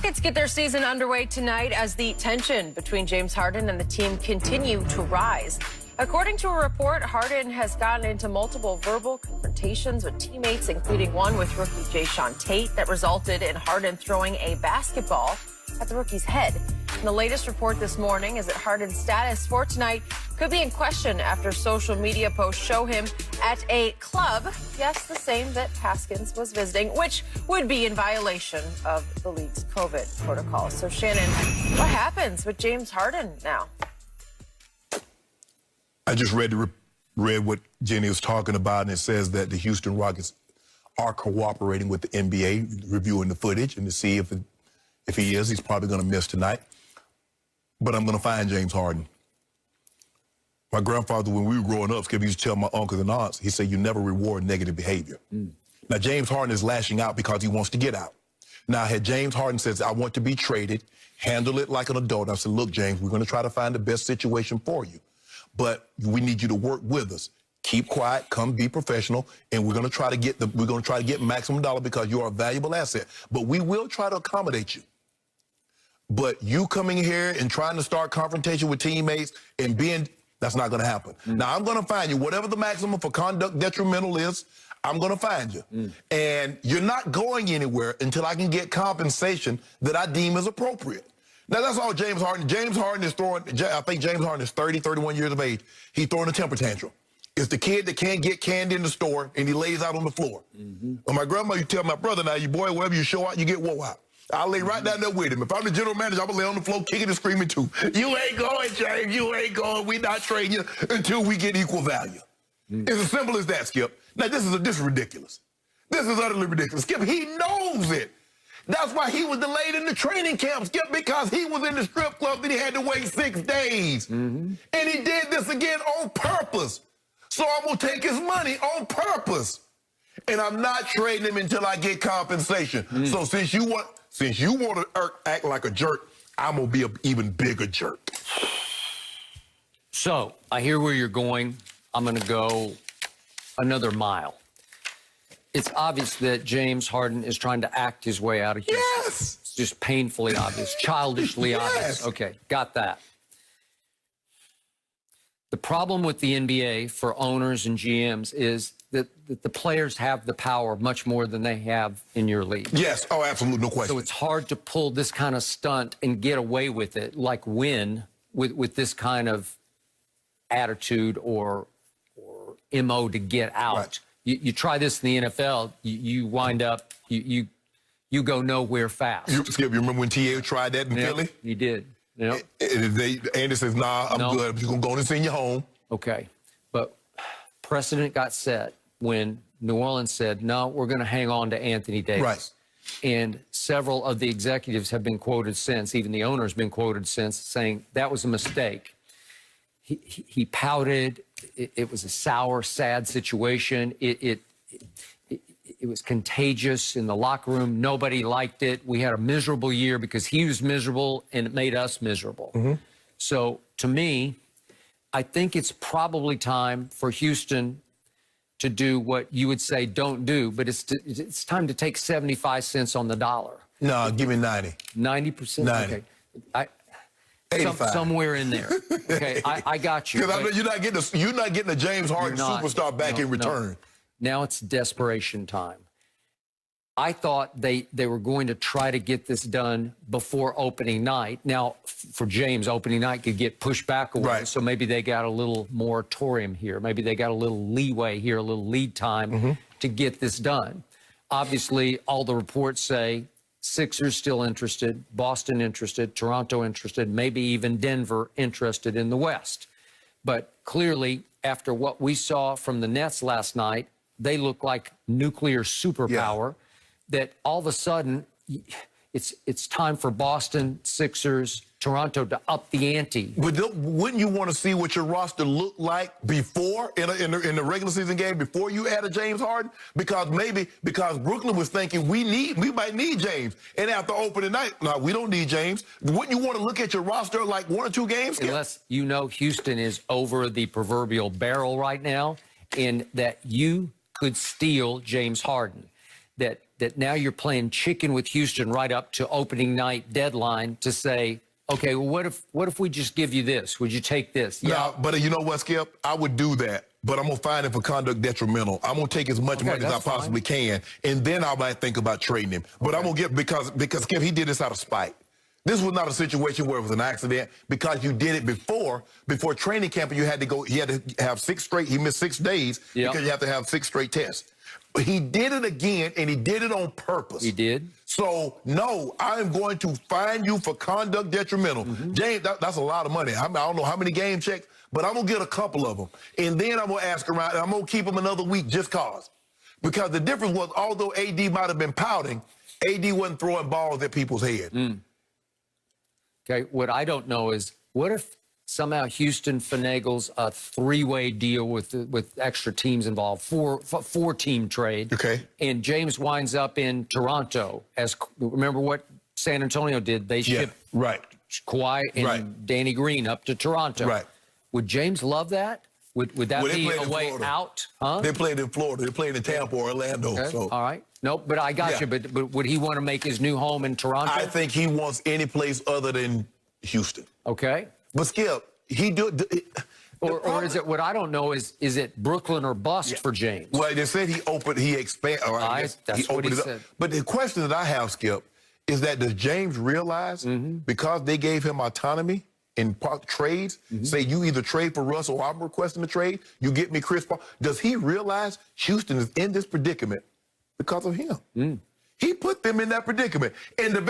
Rockets get their season underway tonight as the tension between James Harden and the team continue to rise. According to a report, Harden has gotten into multiple verbal confrontations with teammates, including one with rookie Jason Tate that resulted in Harden throwing a basketball at the rookie's head. And the latest report this morning is that Harden's status for tonight could be in question after social media posts show him at a club, yes, the same that Haskins was visiting, which would be in violation of the league's COVID protocol. So, Shannon, what happens with James Harden now? I just read what Jenny was talking about, and it says that the Houston Rockets are cooperating with the NBA, reviewing the footage, and to see if he is, he's probably going to miss tonight. But I'm going to find James Harden. My grandfather, when we were growing up, Skip used to tell my uncles and aunts, he said, you never reward negative behavior. Now, James Harden is lashing out because he wants to get out. Now, had James Harden says, I want to be traded, handle it like an adult, I said, look, James, we're going to try to find the best situation for you. But we need you to work with us. Keep quiet, come be professional, and we're going to try to get maximum dollar because you're a valuable asset. But we will try to accommodate you. But you coming here and trying to start confrontation with teammates and that's not going to happen. Now, I'm going to find you. Whatever the maximum for conduct detrimental is, I'm going to find you. And you're not going anywhere until I can get compensation that I deem as appropriate. Now, that's all James Harden. James Harden is throwing, I think James Harden is 30, 31 years of age. He's throwing a temper tantrum. It's the kid that can't get candy in the store and he lays out on the floor. Well, my grandma, you tell my brother, now, you boy, wherever you show out, you get wore out. I'll lay right down there with him. If I'm the general manager, I'm going to lay on the floor kicking and screaming too. You ain't going, James. You ain't going. We're not trading you until we get equal value. It's as simple as that, Skip. Now, this is ridiculous. This is utterly ridiculous. Skip, he knows it. That's why he was delayed in the training camp, Skip, because he was in the strip club that he had to wait 6 days. And he did this again on purpose. So I'm going to take his money on purpose. And I'm not trading him until I get compensation. So since you want to act like a jerk, I'm going to be an even bigger jerk. So I hear where you're going. I'm going to go another mile. It's obvious that James Harden is trying to act his way out of Houston. Yes. It's just painfully obvious, childishly obvious. Okay, got that. The problem with the NBA for owners and GMs is that the players have the power much more than they have in your league. Yes. Oh, absolutely. No question. So it's hard to pull this kind of stunt and get away with it, like win with this kind of attitude or MO to get out. Right. You try this in the NFL, you wind up, you go nowhere fast. Skip, you remember when T.A. tried that in Philly? He did. Yep. Andy says, nah, I'm good. I'm just going to go and send you home. Okay. But precedent got set when New Orleans said, no, we're going to hang on to Anthony Davis. Right. And several of the executives have been quoted since, even the owner's been quoted since, saying that was a mistake. He pouted. It was a sour, sad situation. It was contagious in the locker room. Nobody liked it. We had a miserable year because he was miserable, and it made us miserable. So, to me, I think it's probably time for Houston to do what you would say don't do, but it's time to take 75 cents on the dollar. No, give me 90. 90%? 90. Okay. 85. Somewhere in there. Okay, I got you. Because I know you're not getting a James Harden superstar back in return. No. Now it's desperation time. I thought they were going to try to get this done before opening night. Now, for James, opening night could get pushed back away, right. So maybe they got a little moratorium here. Maybe they got a little leeway here, a little lead time to get this done. Obviously, all the reports say Sixers still interested, Boston interested, Toronto interested, maybe even Denver interested in the West. But clearly, after what we saw from the Nets last night, they look like nuclear superpower. That all of a sudden, it's time for Boston, Sixers, Toronto to up the ante. But wouldn't you want to see what your roster looked like before in the regular season game before you added James Harden? Because Brooklyn was thinking we might need James, and after opening night, no, we don't need James. Wouldn't you want to look at your roster like 1 or 2 games? Unless you know Houston is over the proverbial barrel right now, and that you could steal James Harden. That that now you're playing chicken with Houston right up to opening night deadline to say, okay, well, what if we just give you this? Would you take this? Yeah. No, but you know what, Skip? I would do that, but I'm going to find him for conduct detrimental. I'm going to take as much money as I possibly can, and then I might think about trading him. But I'm going to get, because Skip, he did this out of spite. This was not a situation where it was an accident, because you did it before training camp, and he had to have 6 straight, he missed 6 days because you have to have 6 straight tests. But he did it again, and he did it on purpose. He did? So, no, I am going to fine you for conduct detrimental. James, that's a lot of money. I don't know how many game checks, but I'm going to get a couple of them. And then I'm going to ask around, and I'm going to keep him another week just cause. Because the difference was, although AD might have been pouting, AD wasn't throwing balls at people's head. Okay, what I don't know is, what if somehow Houston finagles a 3-way deal with extra teams involved, four-team trade. Okay. And James winds up in Toronto. Remember what San Antonio did? They shipped Kawhi and Danny Green up to Toronto. Right. Would James love that? Would that be a way out? Huh? They played in Florida. They played in Tampa or Orlando. Okay. So. All right. No, but I got you. But would he want to make his new home in Toronto? I think he wants any place other than Houston. Okay. But Skip, he do. Or is it, what I don't know is it Brooklyn or bust for James? Well, they said he expanded. That's what he said. But the question that I have, Skip, is that does James realize because they gave him autonomy in trades, say you either trade for Russ or I'm requesting a trade, you get me Chris Paul, does he realize Houston is in this predicament because of him? He put them in that predicament. And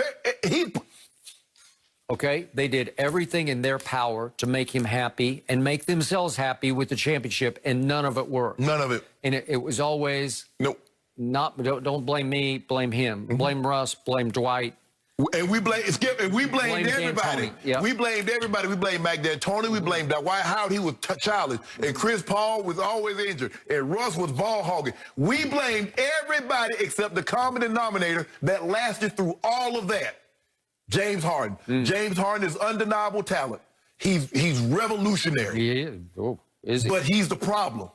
okay, they did everything in their power to make him happy and make themselves happy with the championship, and none of it worked. None of it. And it was always, don't blame me, blame him. Blame Russ, blame Dwight. And we blame Skip, and we blamed everybody. We blamed everybody. We blamed Mac D'Antoni. We blamed Dwight Howard. He was childish. And Chris Paul was always injured. And Russ was ball hogging. We blamed everybody except the common denominator that lasted through all of that. James Harden. James Harden is undeniable talent. He's revolutionary. He is. Oh, is he? But he's the problem.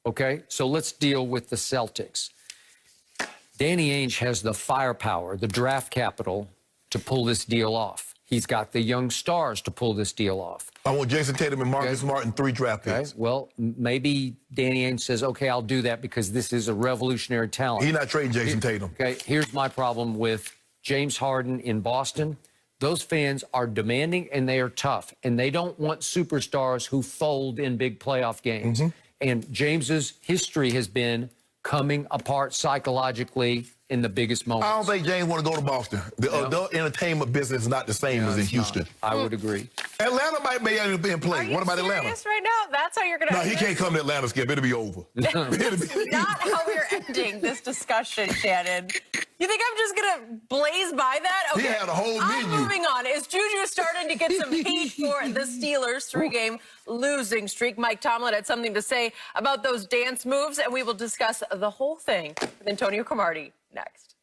Okay, so let's deal with the Celtics. Danny Ainge has the firepower, the draft capital to pull this deal off. He's got the young stars to pull this deal off. I want Jason Tatum and Marcus Smart and 3 draft picks. Well, maybe Danny Ainge says, okay, I'll do that because this is a revolutionary talent. He's not trading Jason Tatum. Okay, here's my problem with James Harden in Boston. Those fans are demanding and they are tough, and they don't want superstars who fold in big playoff games. And James's history has been coming apart psychologically in the biggest moments. I don't think James want to go to Boston. The adult entertainment business is not the same as in Houston. I would agree. Atlanta might be able to be in play. What about Atlanta? Right now? That's how you're going to. No, he can't come to Atlanta, Skip. It'll be over. That's not how we're ending this discussion, Shannon. You think I'm just going to blaze by that? Okay. He had a whole menu. I'm moving on. Is Juju starting to get some heat for the Steelers' 3-game losing streak? Mike Tomlin had something to say about those dance moves, and we will discuss the whole thing with Antonio Cromartie next.